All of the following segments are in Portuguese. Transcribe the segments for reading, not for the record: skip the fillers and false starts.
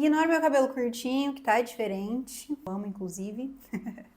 Ignora meu cabelo curtinho, que tá diferente. Amo, inclusive.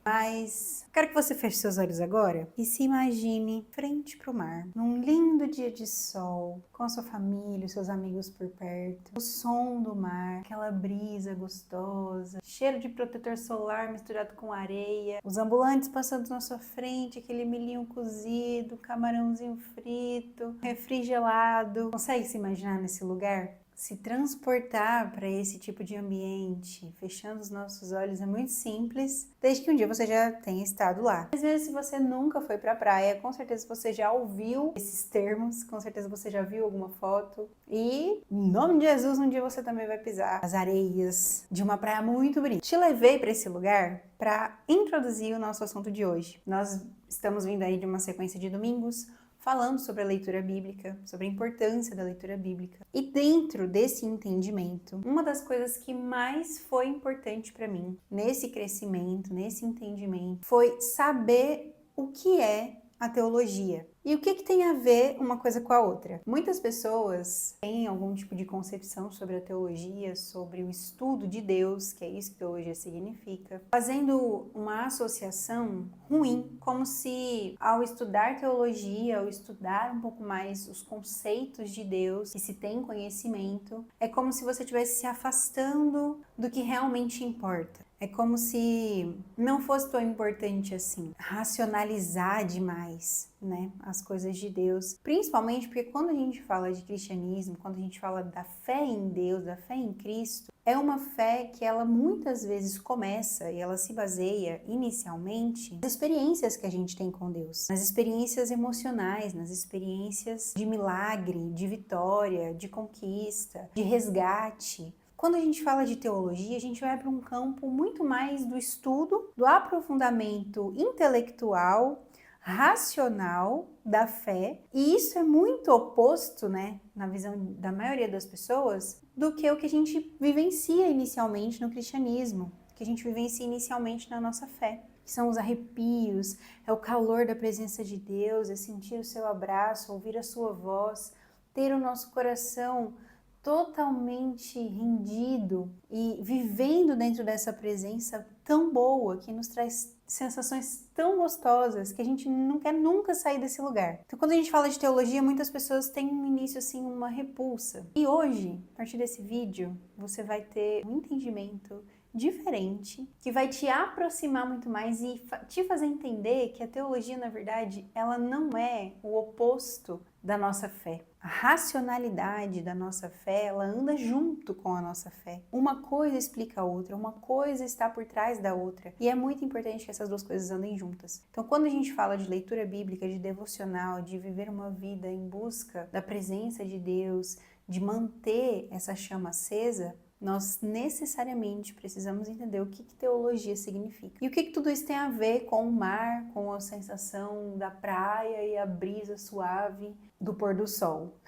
Mas quero que você feche seus olhos agora e se imagine frente pro mar, num lindo dia de sol, com a sua família, os seus amigos por perto, o som do mar, aquela brisa gostosa, cheiro de protetor solar misturado com areia, os ambulantes passando na sua frente, aquele milhinho cozido, camarãozinho frito, refri gelado. Consegue se imaginar nesse lugar? Se transportar para esse tipo de ambiente, fechando os nossos olhos, é muito simples, desde que um dia você já tenha estado lá. Às vezes, se você nunca foi para a praia, com certeza você já ouviu esses termos, com certeza você já viu alguma foto. E, em nome de Jesus, um dia você também vai pisar as areias de uma praia muito bonita. Te levei para esse lugar para introduzir o nosso assunto de hoje. Nós estamos vindo aí de uma sequência de domingos, falando sobre a leitura bíblica, sobre a importância da leitura bíblica. E dentro desse entendimento, uma das coisas que mais foi importante para mim, nesse crescimento, nesse entendimento, foi saber o que é a teologia. E o que tem a ver uma coisa com a outra? Muitas pessoas têm algum tipo de concepção sobre a teologia, sobre o estudo de Deus, que é isso que teologia significa, fazendo uma associação ruim, como se ao estudar teologia, ao estudar um pouco mais os conceitos de Deus, que se tem conhecimento, é como se você estivesse se afastando do que realmente importa. É como se não fosse tão importante assim, racionalizar demais, né, as coisas de Deus. Principalmente porque quando a gente fala de cristianismo, quando a gente fala da fé em Deus, da fé em Cristo, é uma fé que ela muitas vezes começa e ela se baseia inicialmente nas experiências que a gente tem com Deus, nas experiências emocionais, nas experiências de milagre, de vitória, de conquista, de resgate. Quando a gente fala de teologia, a gente vai para um campo muito mais do estudo, do aprofundamento intelectual, racional da fé, e isso é muito oposto, né, na visão da maioria das pessoas, do que o que a gente vivencia inicialmente no cristianismo, que a gente vivencia inicialmente na nossa fé. Que são os arrepios, é o calor da presença de Deus, é sentir o seu abraço, ouvir a sua voz, ter o nosso coração totalmente rendido e vivendo dentro dessa presença tão boa, que nos traz sensações tão gostosas, que a gente não quer nunca sair desse lugar. Então, quando a gente fala de teologia, muitas pessoas têm um início, assim, uma repulsa. E hoje, a partir desse vídeo, você vai ter um entendimento diferente, que vai te aproximar muito mais e te fazer entender que a teologia, na verdade, ela não é o oposto da nossa fé. A racionalidade da nossa fé, ela anda junto com a nossa fé. Uma coisa explica a outra, uma coisa está por trás da outra. E é muito importante que essas duas coisas andem juntas. Então, quando a gente fala de leitura bíblica, de devocional, de viver uma vida em busca da presença de Deus, de manter essa chama acesa, nós necessariamente precisamos entender o que teologia significa. E o que tudo isso tem a ver com o mar, com a sensação da praia e a brisa suave do pôr do sol.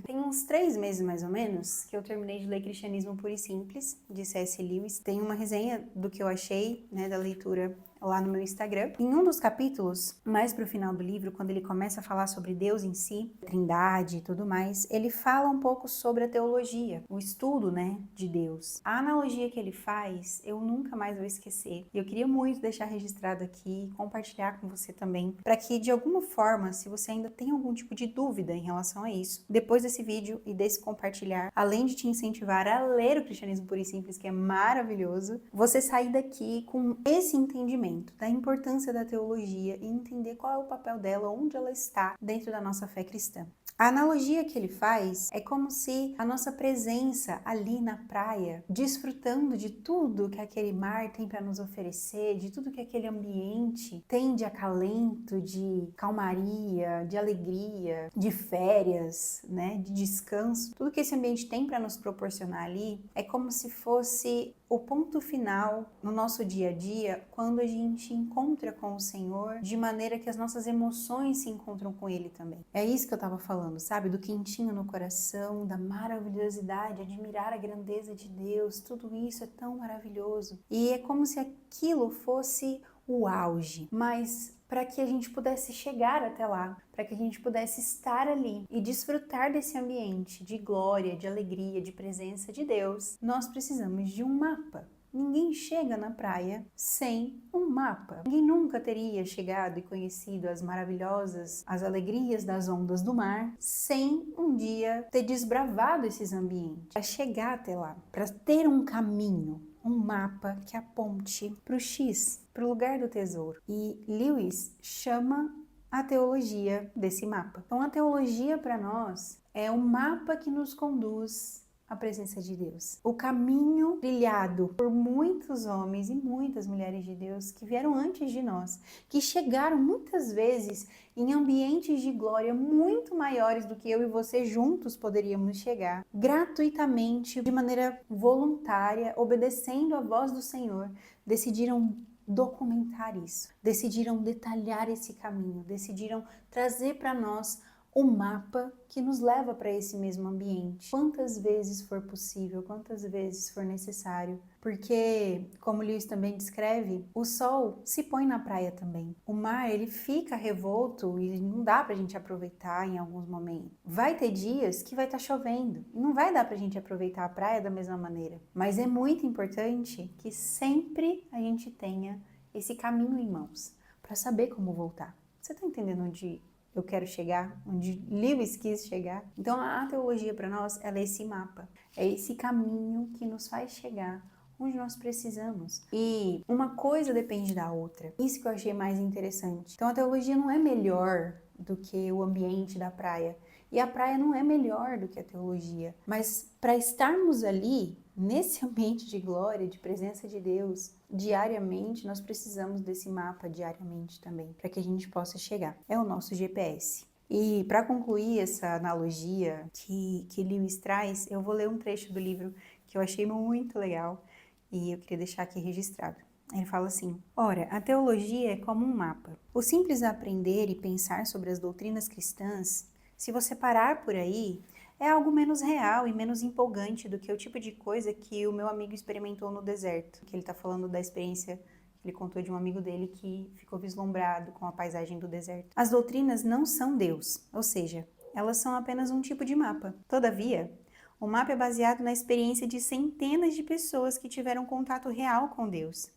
Tem uns 3 meses mais ou menos que eu terminei de ler Cristianismo Puro e Simples, de C.S. Lewis. Tem uma resenha do que eu achei, né, da leitura lá no meu Instagram. Em um dos capítulos, mais pro final do livro, quando ele começa a falar sobre Deus em si, Trindade e tudo mais, ele fala um pouco sobre a teologia, o estudo, né, de Deus. A analogia que ele faz, eu nunca mais vou esquecer. E eu queria muito deixar registrado aqui, compartilhar com você também, para que de alguma forma, se você ainda tem algum tipo de dúvida em relação a isso, depois desse vídeo e desse compartilhar, além de te incentivar a ler o Cristianismo Puro e Simples, que é maravilhoso, você sair daqui com esse entendimento da importância da teologia e entender qual é o papel dela, onde ela está dentro da nossa fé cristã. A analogia que ele faz é como se a nossa presença ali na praia, desfrutando de tudo que aquele mar tem para nos oferecer, de tudo que aquele ambiente tem de acalento, de calmaria, de alegria, de férias, né, de descanso, tudo que esse ambiente tem para nos proporcionar ali, é como se fosse o ponto final no nosso dia a dia, quando a gente encontra com o Senhor, de maneira que as nossas emoções se encontram com Ele também. É isso que eu estava falando, sabe? Do quentinho no coração, da maravilhosidade, admirar a grandeza de Deus, tudo isso é tão maravilhoso. E é como se aquilo fosse o auge. Mas para que a gente pudesse chegar até lá, para que a gente pudesse estar ali e desfrutar desse ambiente de glória, de alegria, de presença de Deus. Nós precisamos de um mapa. Ninguém chega na praia sem um mapa. Ninguém nunca teria chegado e conhecido as maravilhosas, as alegrias das ondas do mar, sem um dia ter desbravado esses ambientes. Para chegar até lá, para ter um caminho, um mapa que aponte para o X, para o lugar do tesouro. E Lewis chama a teologia desse mapa. Então a teologia para nós é o mapa que nos conduz a presença de Deus. O caminho trilhado por muitos homens e muitas mulheres de Deus que vieram antes de nós, que chegaram muitas vezes em ambientes de glória muito maiores do que eu e você juntos poderíamos chegar, gratuitamente, de maneira voluntária, obedecendo à voz do Senhor, decidiram documentar isso, decidiram detalhar esse caminho, decidiram trazer para nós o mapa que nos leva para esse mesmo ambiente. Quantas vezes for possível, quantas vezes for necessário. Porque, como Lewis também descreve, o sol se põe na praia também. O mar, ele fica revolto e não dá pra gente aproveitar em alguns momentos. Vai ter dias que vai estar chovendo e não vai dar pra gente aproveitar a praia da mesma maneira. Mas é muito importante que sempre a gente tenha esse caminho em mãos para saber como voltar. Você tá entendendo onde eu quero chegar, onde Lewis quis chegar? Então a teologia para nós, ela é esse mapa, é esse caminho que nos faz chegar onde nós precisamos. E uma coisa depende da outra. Isso que eu achei mais interessante. Então a teologia não é melhor do que o ambiente da praia. E a praia não é melhor do que a teologia. Mas para estarmos ali, nesse ambiente de glória, de presença de Deus, diariamente, nós precisamos desse mapa diariamente também, para que a gente possa chegar. É o nosso GPS. E para concluir essa analogia que Lewis traz, eu vou ler um trecho do livro que eu achei muito legal e eu queria deixar aqui registrado. Ele fala assim: ora, a teologia é como um mapa. O simples aprender e pensar sobre as doutrinas cristãs, se você parar por aí, é algo menos real e menos empolgante do que o tipo de coisa que o meu amigo experimentou no deserto. Que ele está falando da experiência que ele contou de um amigo dele que ficou vislumbrado com a paisagem do deserto. As doutrinas não são Deus, ou seja, elas são apenas um tipo de mapa. Todavia, o mapa é baseado na experiência de centenas de pessoas que tiveram contato real com Deus.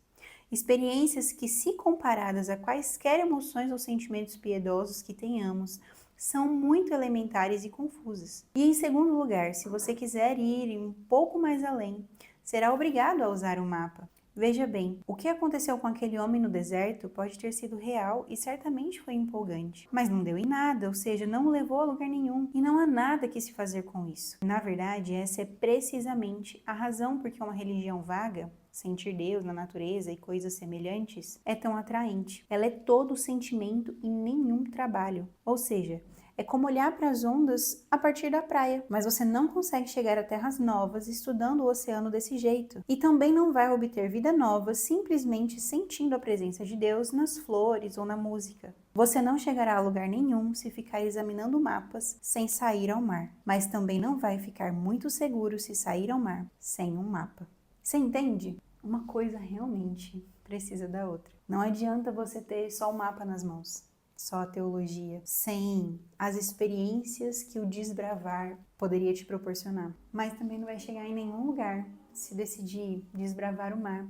Experiências que, se comparadas a quaisquer emoções ou sentimentos piedosos que tenhamos, são muito elementares e confusas. E em segundo lugar, se você quiser ir um pouco mais além, será obrigado a usar um mapa. Veja bem, o que aconteceu com aquele homem no deserto pode ter sido real e certamente foi empolgante, mas não deu em nada, ou seja, não o levou a lugar nenhum, e não há nada que se fazer com isso. Na verdade, essa é precisamente a razão por que uma religião vaga, sentir Deus na natureza e coisas semelhantes, é tão atraente. Ela é todo sentimento e nenhum trabalho, ou seja, é como olhar para as ondas a partir da praia, mas você não consegue chegar a terras novas estudando o oceano desse jeito. E também não vai obter vida nova simplesmente sentindo a presença de Deus nas flores ou na música. Você não chegará a lugar nenhum se ficar examinando mapas sem sair ao mar, mas também não vai ficar muito seguro se sair ao mar sem um mapa. Você entende? Uma coisa realmente precisa da outra. Não adianta você ter só o mapa nas mãos, só a teologia, sem as experiências que o desbravar poderia te proporcionar. Mas também não vai chegar em nenhum lugar se decidir desbravar o mar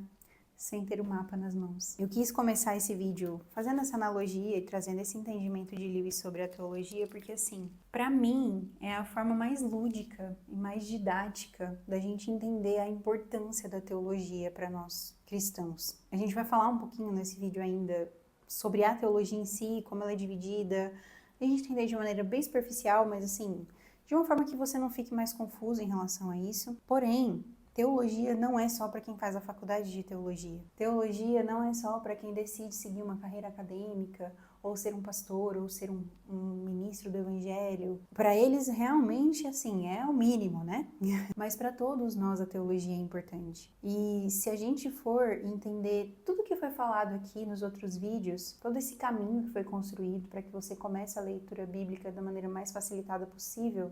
sem ter o mapa nas mãos. Eu quis começar esse vídeo fazendo essa analogia e trazendo esse entendimento de Lewis sobre a teologia, porque assim, para mim é a forma mais lúdica e mais didática da gente entender a importância da teologia para nós cristãos. A gente vai falar um pouquinho nesse vídeo ainda sobre a teologia em si, como ela é dividida. A gente entender de maneira bem superficial, mas assim, de uma forma que você não fique mais confuso em relação a isso. Porém, teologia não é só para quem faz a faculdade de teologia. Teologia não é só para quem decide seguir uma carreira acadêmica, ou ser um pastor, ou ser um ministro do evangelho. Para eles, realmente, assim, é o mínimo, né? Mas para todos nós a teologia é importante. E se a gente for entender tudo que foi falado aqui nos outros vídeos, todo esse caminho que foi construído para que você comece a leitura bíblica da maneira mais facilitada possível,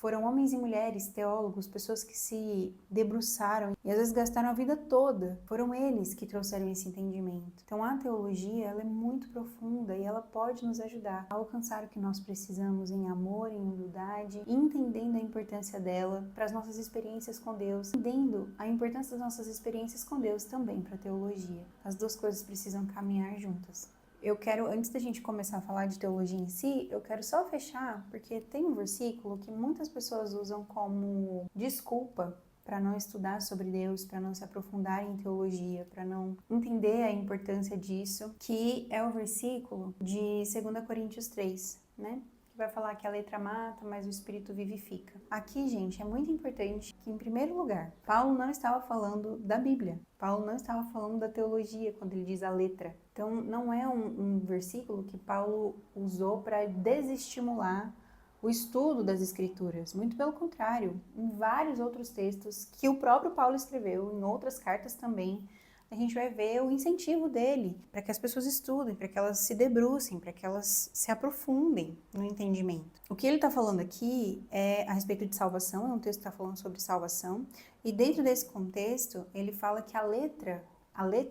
Foram homens e mulheres, teólogos, pessoas que se debruçaram e às vezes gastaram a vida toda. Foram eles que trouxeram esse entendimento. Então a teologia, ela é muito profunda e ela pode nos ajudar a alcançar o que nós precisamos em amor, em humildade, entendendo a importância dela para as nossas experiências com Deus, entendendo a importância das nossas experiências com Deus também para a teologia. As duas coisas precisam caminhar juntas. Eu quero, antes da gente começar a falar de teologia em si, eu quero só fechar, porque tem um versículo que muitas pessoas usam como desculpa para não estudar sobre Deus, para não se aprofundar em teologia, para não entender a importância disso, que é o versículo de 2 Coríntios 3, né? Que vai falar que a letra mata, mas o espírito vivifica. Aqui, gente, é muito importante que, em primeiro lugar, Paulo não estava falando da Bíblia. Paulo não estava falando da teologia quando ele diz a letra. Então, não é um versículo que Paulo usou para desestimular o estudo das Escrituras. Muito pelo contrário, em vários outros textos que o próprio Paulo escreveu, em outras cartas também, a gente vai ver o incentivo dele para que as pessoas estudem, para que elas se debrucem, para que elas se aprofundem no entendimento. O que ele está falando aqui é a respeito de salvação, é um texto que está falando sobre salvação, e dentro desse contexto, ele fala que a letra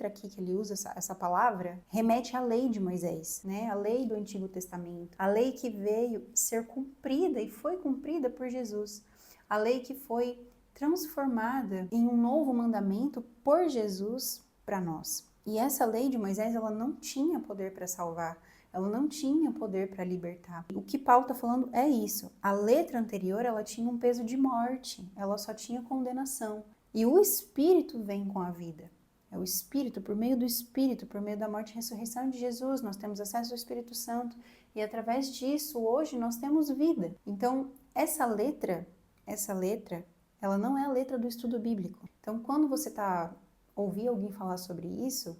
aqui que ele usa, essa palavra, remete à lei de Moisés, né? A lei do Antigo Testamento, a lei que veio ser cumprida e foi cumprida por Jesus, a lei que foi transformada em um novo mandamento por Jesus para nós. E essa lei de Moisés, ela não tinha poder para salvar, ela não tinha poder para libertar. O que Paulo está falando é isso. A letra anterior, ela tinha um peso de morte, ela só tinha condenação. E o Espírito vem com a vida. É o Espírito, por meio do Espírito, por meio da morte e ressurreição de Jesus, nós temos acesso ao Espírito Santo. E através disso, hoje, nós temos vida. Então, essa letra, ela não é a letra do estudo bíblico. Então, quando você ouvir alguém falar sobre isso,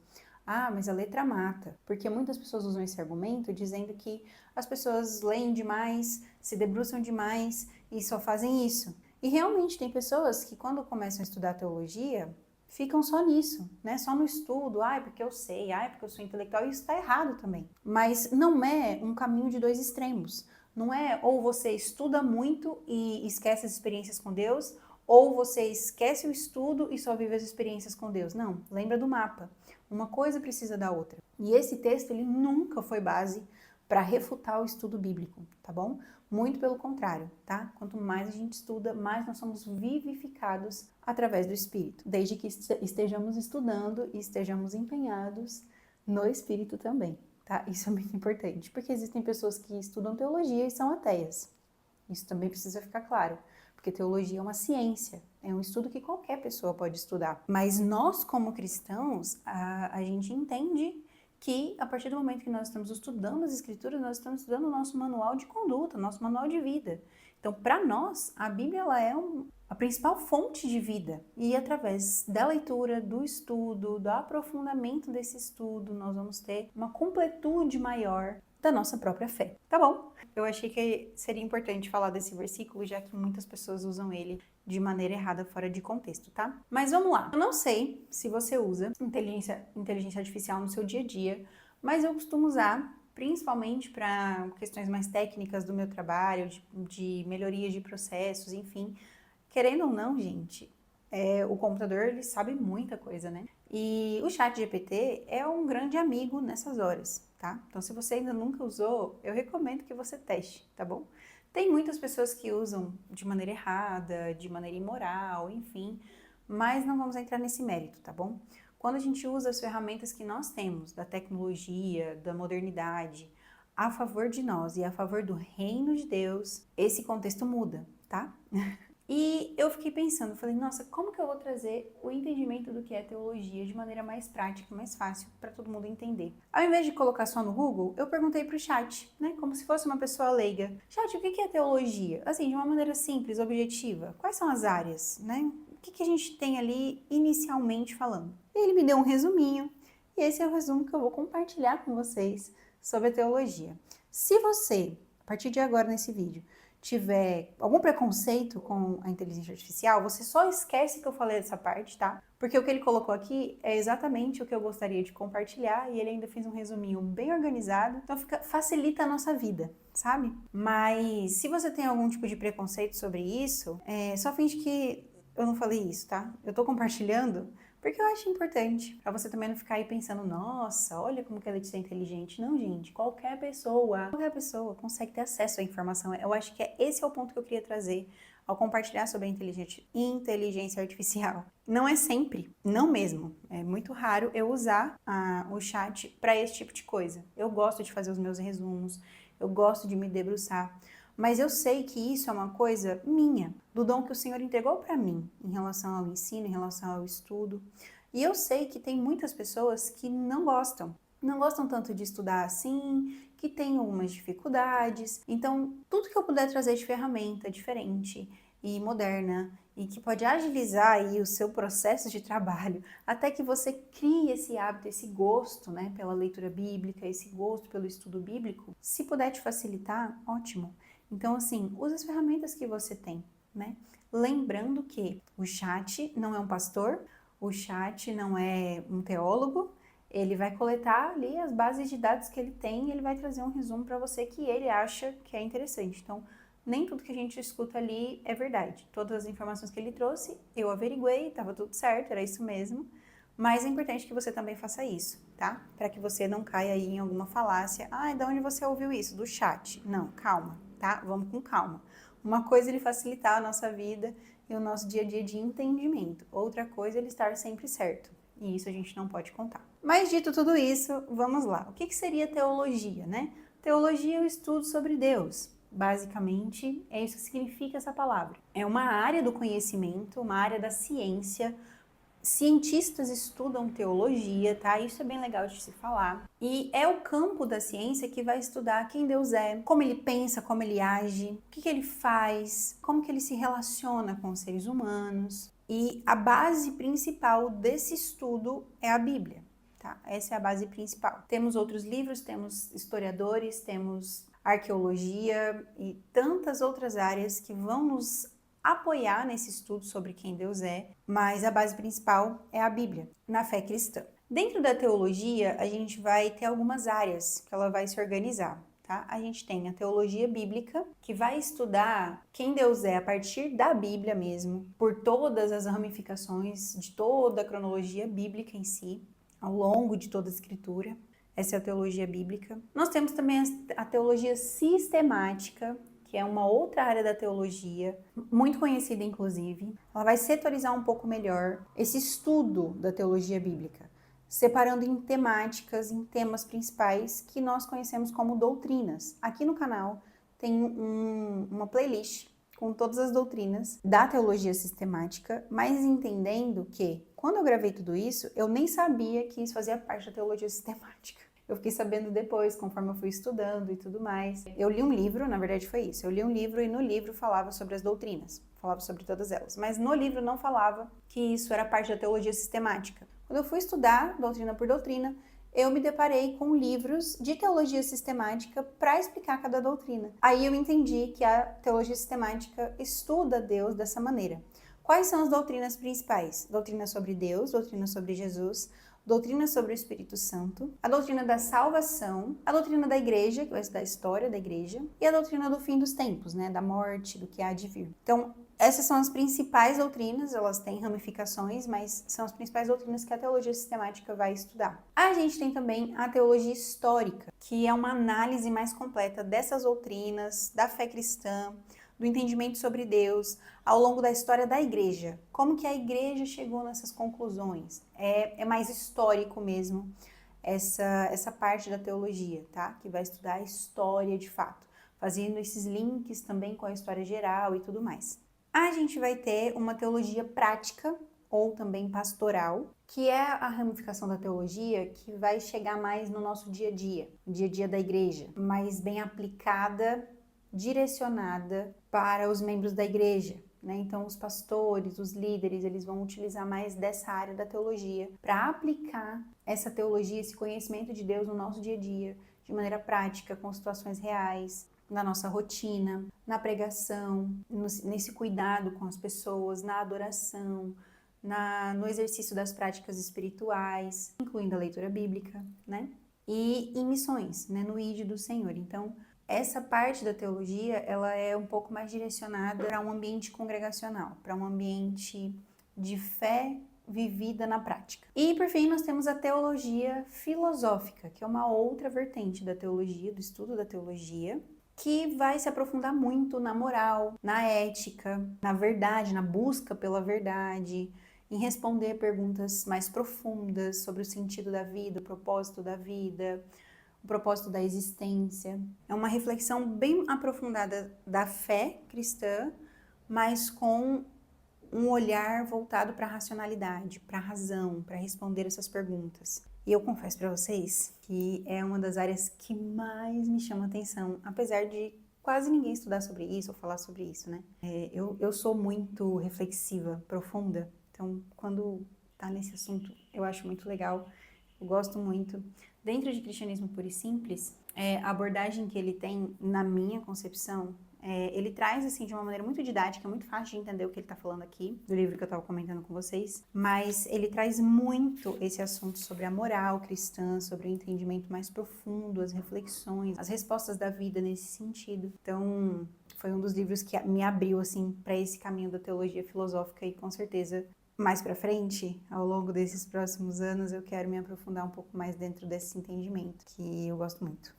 mas a letra mata. Porque muitas pessoas usam esse argumento dizendo que as pessoas leem demais, se debruçam demais e só fazem isso. E realmente tem pessoas que quando começam a estudar teologia, ficam só nisso, né? Só no estudo, porque eu sei, porque eu sou intelectual, e isso está errado também. Mas não é um caminho de dois extremos. Não é ou você estuda muito e esquece as experiências com Deus, ou você esquece o estudo e só vive as experiências com Deus. Não, lembra do mapa. Uma coisa precisa da outra. E esse texto, ele nunca foi base para refutar o estudo bíblico, tá bom? Muito pelo contrário, tá? Quanto mais a gente estuda, mais nós somos vivificados através do Espírito. Desde que estejamos estudando e estejamos empenhados no Espírito também, tá? Isso é muito importante, porque existem pessoas que estudam teologia e são ateias. Isso também precisa ficar claro. Porque teologia é uma ciência, é um estudo que qualquer pessoa pode estudar. Mas nós, como cristãos, a gente entende que a partir do momento que nós estamos estudando as Escrituras, nós estamos estudando o nosso manual de conduta, nosso manual de vida. Então, para nós, a Bíblia ela é a principal fonte de vida. E através da leitura, do estudo, do aprofundamento desse estudo, nós vamos ter uma completude maior da nossa própria fé. Tá bom? Eu achei que seria importante falar desse versículo, já que muitas pessoas usam ele de maneira errada, fora de contexto, tá? Mas vamos lá. Eu não sei se você usa inteligência artificial no seu dia a dia, mas eu costumo usar principalmente para questões mais técnicas do meu trabalho, de melhoria de processos, enfim. Querendo ou não, gente, o computador ele sabe muita coisa, né? E o ChatGPT é um grande amigo nessas horas, tá? Então, se você ainda nunca usou, eu recomendo que você teste, tá bom? Tem muitas pessoas que usam de maneira errada, de maneira imoral, enfim, mas não vamos entrar nesse mérito, tá bom? Quando a gente usa as ferramentas que nós temos, da tecnologia, da modernidade, a favor de nós e a favor do reino de Deus, esse contexto muda, tá? E eu fiquei pensando, falei, nossa, como que eu vou trazer o entendimento do que é teologia de maneira mais prática, mais fácil para todo mundo entender? Ao invés de colocar só no Google, eu perguntei pro chat, né, como se fosse uma pessoa leiga. Chat, o que é teologia? Assim, de uma maneira simples, objetiva. Quais são as áreas, né? O que a gente tem ali inicialmente falando? E ele me deu um resuminho, e esse é o resumo que eu vou compartilhar com vocês sobre a teologia. Se você, a partir de agora nesse vídeo, tiver algum preconceito com a inteligência artificial, você só esquece que eu falei dessa parte, tá? Porque o que ele colocou aqui é exatamente o que eu gostaria de compartilhar e ele ainda fez um resuminho bem organizado, então facilita a nossa vida, sabe? Mas se você tem algum tipo de preconceito sobre isso, só finge que eu não falei isso, tá? Eu tô compartilhando porque eu acho importante, pra você também não ficar aí pensando, nossa, olha como que a Letícia é inteligente. Não, gente, qualquer pessoa consegue ter acesso à informação. Eu acho que esse é o ponto que eu queria trazer ao compartilhar sobre a inteligência artificial. Não é sempre, não mesmo. É muito raro eu usar o chat para esse tipo de coisa. Eu gosto de fazer os meus resumos, eu gosto de me debruçar. Mas eu sei que isso é uma coisa minha, do dom que o Senhor entregou para mim, em relação ao ensino, em relação ao estudo. E eu sei que tem muitas pessoas que não gostam tanto de estudar assim, que têm algumas dificuldades. Então, tudo que eu puder trazer de ferramenta diferente e moderna, e que pode agilizar aí o seu processo de trabalho, até que você crie esse hábito, esse gosto, né, pela leitura bíblica, esse gosto pelo estudo bíblico, se puder te facilitar, ótimo. Então, assim, use as ferramentas que você tem, né? Lembrando que o chat não é um pastor, o chat não é um teólogo, ele vai coletar ali as bases de dados que ele tem e ele vai trazer um resumo para você que ele acha que é interessante. Então, nem tudo que a gente escuta ali é verdade. Todas as informações que ele trouxe, eu averiguei, estava tudo certo, era isso mesmo. Mas é importante que você também faça isso, tá? Para que você não caia aí em alguma falácia. Ah, de onde você ouviu isso? Do chat. Não, calma, tá? Vamos com calma. Uma coisa é ele facilitar a nossa vida e o nosso dia a dia de entendimento. Outra coisa é ele estar sempre certo. E isso a gente não pode contar. Mas dito tudo isso, vamos lá. O que seria teologia, né? Teologia é o estudo sobre Deus. Basicamente, é isso que significa essa palavra. É uma área do conhecimento, uma área da ciência. Cientistas estudam teologia, tá? Isso é bem legal de se falar. E é o campo da ciência que vai estudar quem Deus é, como ele pensa, como ele age, o que ele faz, como que ele se relaciona com os seres humanos. E a base principal desse estudo é a Bíblia, tá? Essa é a base principal. Temos outros livros, temos historiadores, temos arqueologia e tantas outras áreas que vão nos apoiar nesse estudo sobre quem Deus é, mas a base principal é a Bíblia, na fé cristã. Dentro da teologia, a gente vai ter algumas áreas que ela vai se organizar, tá? A gente tem a teologia bíblica, que vai estudar quem Deus é a partir da Bíblia mesmo, por todas as ramificações de toda a cronologia bíblica em si, ao longo de toda a Escritura. Essa é a teologia bíblica. Nós temos também a teologia sistemática, que é uma outra área da teologia, muito conhecida inclusive. Ela vai setorizar um pouco melhor esse estudo da teologia bíblica, separando em temáticas, em temas principais que nós conhecemos como doutrinas. Aqui no canal tem uma playlist com todas as doutrinas da teologia sistemática, mas entendendo que, quando eu gravei tudo isso, eu nem sabia que isso fazia parte da teologia sistemática. Eu fiquei sabendo depois, conforme eu fui estudando e tudo mais. Eu li um livro, na verdade foi isso. Eu li um livro e no livro falava sobre as doutrinas, falava sobre todas elas. Mas no livro não falava que isso era parte da teologia sistemática. Quando eu fui estudar doutrina por doutrina, eu me deparei com livros de teologia sistemática para explicar cada doutrina. Aí eu entendi que a teologia sistemática estuda Deus dessa maneira. Quais são as doutrinas principais? Doutrina sobre Deus, doutrina sobre Jesus, doutrina sobre o Espírito Santo, a doutrina da salvação, a doutrina da igreja, que vai estudar a história da igreja, e a doutrina do fim dos tempos, né, da morte, do que há de vir. Então, essas são as principais doutrinas, elas têm ramificações, mas são as principais doutrinas que a teologia sistemática vai estudar. A gente tem também a teologia histórica, que é uma análise mais completa dessas doutrinas, da fé cristã, do entendimento sobre Deus ao longo da história da igreja. Como que a igreja chegou nessas conclusões? É mais histórico mesmo essa parte da teologia, tá? Que vai estudar a história de fato, fazendo esses links também com a história geral e tudo mais. A gente vai ter uma teologia prática, ou também pastoral, que é a ramificação da teologia que vai chegar mais no nosso dia a dia da igreja, mais bem aplicada, direcionada para os membros da igreja, né? Então, os pastores, os líderes, eles vão utilizar mais dessa área da teologia para aplicar essa teologia, esse conhecimento de Deus no nosso dia a dia, de maneira prática, com situações reais. na nossa rotina, na pregação, nesse cuidado com as pessoas, na adoração, no exercício das práticas espirituais, incluindo a leitura bíblica, né? E em missões, né? No ID do Senhor. Então, essa parte da teologia, ela é um pouco mais direcionada para um ambiente congregacional, para um ambiente de fé vivida na prática. E, por fim, nós temos a teologia filosófica, que é uma outra vertente da teologia, do estudo da teologia, que vai se aprofundar muito na moral, na ética, na verdade, na busca pela verdade, em responder perguntas mais profundas sobre o sentido da vida, o propósito da vida, o propósito da existência. É uma reflexão bem aprofundada da fé cristã, mas com um olhar voltado para a racionalidade, para a razão, para responder essas perguntas. E eu confesso para vocês que é uma das áreas que mais me chama atenção, apesar de quase ninguém estudar sobre isso ou falar sobre isso, né? Eu sou muito reflexiva, profunda, então quando tá nesse assunto eu acho muito legal, eu gosto muito. Dentro de Cristianismo Puro e Simples, a abordagem que ele tem, na minha concepção, ele traz assim de uma maneira muito didática, muito fácil de entender o que ele está falando aqui, do livro que eu estava comentando com vocês, mas ele traz muito esse assunto sobre a moral cristã, sobre o entendimento mais profundo, as reflexões, as respostas da vida nesse sentido. Então, foi um dos livros que me abriu assim para esse caminho da teologia filosófica e com certeza mais para frente, ao longo desses próximos anos, eu quero me aprofundar um pouco mais dentro desse entendimento, que eu gosto muito.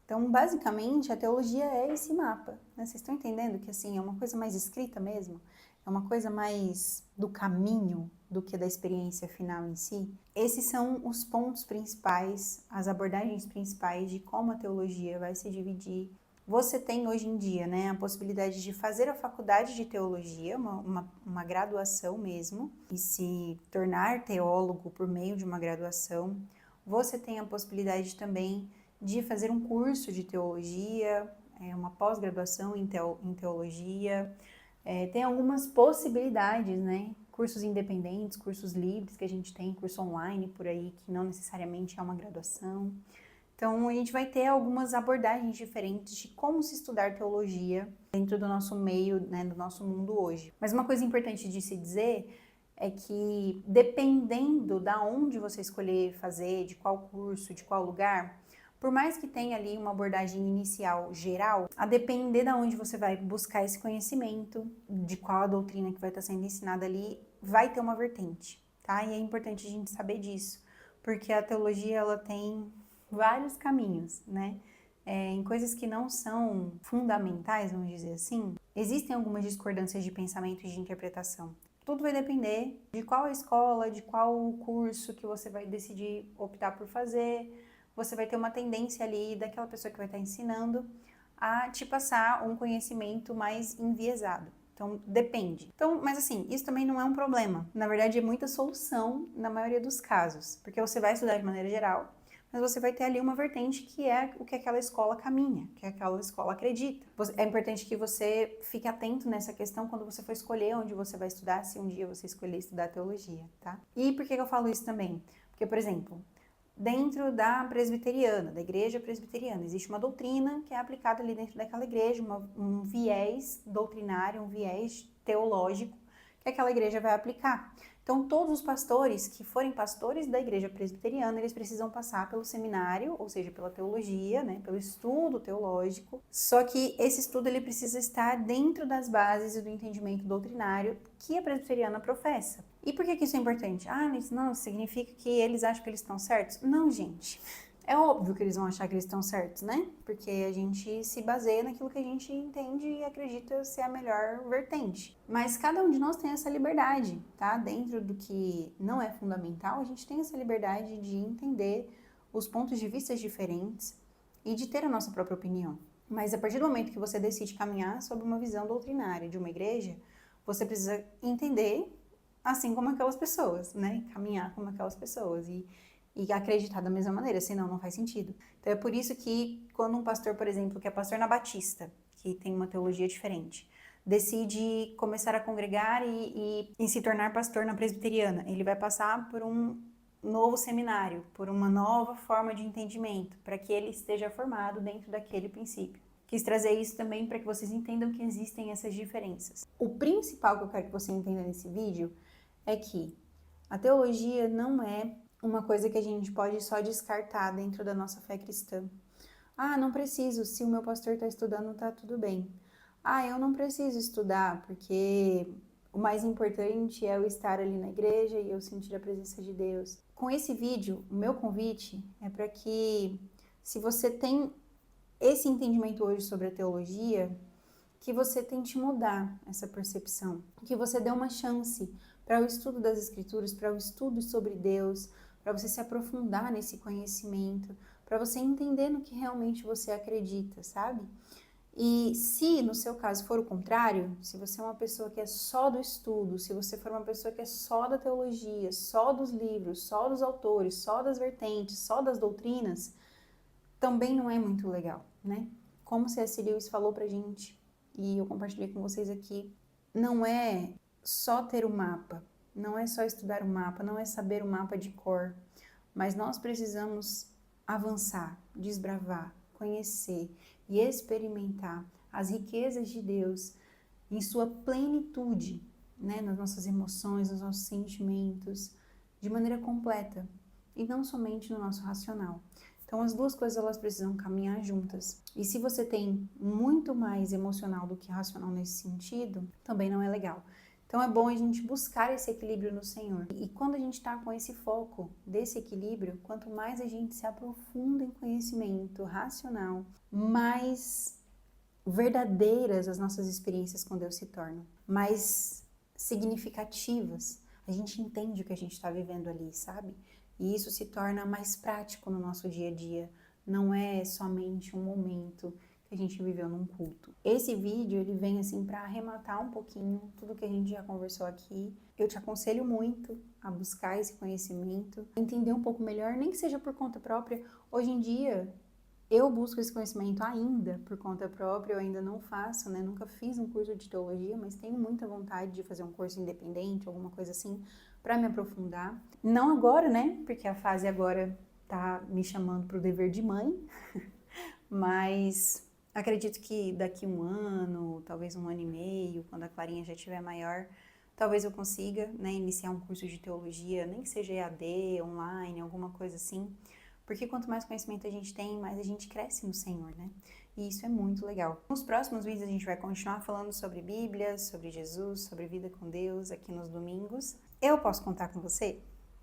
Então, basicamente, a teologia é esse mapa, né? Vocês estão entendendo que, assim, é uma coisa mais escrita mesmo? É uma coisa mais do caminho do que da experiência final em si? Esses são os pontos principais, as abordagens principais de como a teologia vai se dividir. Você tem hoje em dia, né, a possibilidade de fazer a faculdade de teologia, uma graduação mesmo, e se tornar teólogo por meio de uma graduação. Você tem a possibilidade também de fazer um curso de teologia, uma pós-graduação em teologia. Tem algumas possibilidades, né? Cursos independentes, cursos livres que a gente tem, curso online por aí, que não necessariamente é uma graduação. Então, a gente vai ter algumas abordagens diferentes de como se estudar teologia dentro do nosso meio, né, do nosso mundo hoje. Mas uma coisa importante de se dizer é que, dependendo da onde você escolher fazer, de qual curso, de qual lugar, por mais que tenha ali uma abordagem inicial geral, a depender da onde você vai buscar esse conhecimento, de qual a doutrina que vai estar sendo ensinada ali, vai ter uma vertente, tá? E é importante a gente saber disso, porque a teologia, ela tem vários caminhos, né? Em coisas que não são fundamentais, vamos dizer assim, existem algumas discordâncias de pensamento e de interpretação. Tudo vai depender de qual escola, de qual curso que você vai decidir optar por fazer. Você vai ter uma tendência ali daquela pessoa que vai estar ensinando a te passar um conhecimento mais enviesado. Então, depende. Então, mas assim, isso também não é um problema. Na verdade, é muita solução na maioria dos casos, porque você vai estudar de maneira geral, mas você vai ter ali uma vertente que é o que aquela escola caminha, que aquela escola acredita. É importante que você fique atento nessa questão quando você for escolher onde você vai estudar, se um dia você escolher estudar teologia, tá? E por que eu falo isso também? Porque, por exemplo, dentro da presbiteriana, da igreja presbiteriana, existe uma doutrina que é aplicada ali dentro daquela igreja, um viés doutrinário, um viés teológico que aquela igreja vai aplicar. Então, todos os pastores que forem pastores da igreja presbiteriana, eles precisam passar pelo seminário, ou seja, pela teologia, né, pelo estudo teológico. Só que esse estudo ele precisa estar dentro das bases e do entendimento doutrinário que a presbiteriana professa. E por que isso é importante? Isso não significa que eles acham que eles estão certos? Não, gente. É óbvio que eles vão achar que eles estão certos, né? Porque a gente se baseia naquilo que a gente entende e acredita ser a melhor vertente. Mas cada um de nós tem essa liberdade, tá? Dentro do que não é fundamental, a gente tem essa liberdade de entender os pontos de vista diferentes e de ter a nossa própria opinião. Mas a partir do momento que você decide caminhar sob uma visão doutrinária de uma igreja, você precisa entender assim como aquelas pessoas, né? Caminhar como aquelas pessoas e acreditar da mesma maneira, senão não faz sentido. Então é por isso que quando um pastor, por exemplo, que é pastor na Batista, que tem uma teologia diferente, decide começar a congregar e se tornar pastor na presbiteriana, ele vai passar por um novo seminário, por uma nova forma de entendimento, para que ele esteja formado dentro daquele princípio. Quis trazer isso também para que vocês entendam que existem essas diferenças. O principal que eu quero que você entenda nesse vídeo é que a teologia não é uma coisa que a gente pode só descartar dentro da nossa fé cristã. Ah, não preciso, se o meu pastor está estudando, tá tudo bem. Ah, eu não preciso estudar, porque o mais importante é eu estar ali na igreja e eu sentir a presença de Deus. Com esse vídeo, o meu convite é para que, se você tem esse entendimento hoje sobre a teologia, que você tente mudar essa percepção, que você dê uma chance para o estudo das Escrituras, para o estudo sobre Deus, para você se aprofundar nesse conhecimento, para você entender no que realmente você acredita, sabe? E se no seu caso for o contrário, se você é uma pessoa que é só do estudo, se você for uma pessoa que é só da teologia, só dos livros, só dos autores, só das vertentes, só das doutrinas, também não é muito legal, né? Como C.S. Lewis falou pra gente, e eu compartilhei com vocês aqui, não é só ter o mapa, não é só estudar o mapa, não é saber o mapa de cor, mas nós precisamos avançar, desbravar, conhecer e experimentar as riquezas de Deus em sua plenitude, né? Nas nossas emoções, nos nossos sentimentos, de maneira completa, e não somente no nosso racional. Então, as duas coisas elas precisam caminhar juntas. E se você tem muito mais emocional do que racional nesse sentido, também não é legal. Então, é bom a gente buscar esse equilíbrio no Senhor. E quando a gente está com esse foco desse equilíbrio, quanto mais a gente se aprofunda em conhecimento racional, mais verdadeiras as nossas experiências com Deus se tornam, mais significativas. A gente entende o que a gente está vivendo ali, sabe? E isso se torna mais prático no nosso dia a dia. Não é somente um momento que a gente viveu num culto. Esse vídeo, ele vem assim para arrematar um pouquinho tudo que a gente já conversou aqui. Eu te aconselho muito a buscar esse conhecimento, entender um pouco melhor, nem que seja por conta própria. Hoje em dia, eu busco esse conhecimento ainda por conta própria, eu ainda não faço, né? Nunca fiz um curso de teologia, mas tenho muita vontade de fazer um curso independente, alguma coisa assim, para me aprofundar. Não agora, né? Porque a fase agora tá me chamando para o dever de mãe, mas acredito que daqui um ano, talvez um ano e meio, quando a Clarinha já estiver maior, talvez eu consiga, né, iniciar um curso de teologia, nem que seja EAD, online, alguma coisa assim. Porque quanto mais conhecimento a gente tem, mais a gente cresce no Senhor, né? E isso é muito legal. Nos próximos vídeos a gente vai continuar falando sobre Bíblia, sobre Jesus, sobre vida com Deus aqui nos domingos. Eu posso contar com você?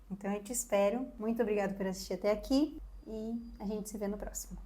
Então eu te espero. Muito obrigada por assistir até aqui e a gente se vê no próximo.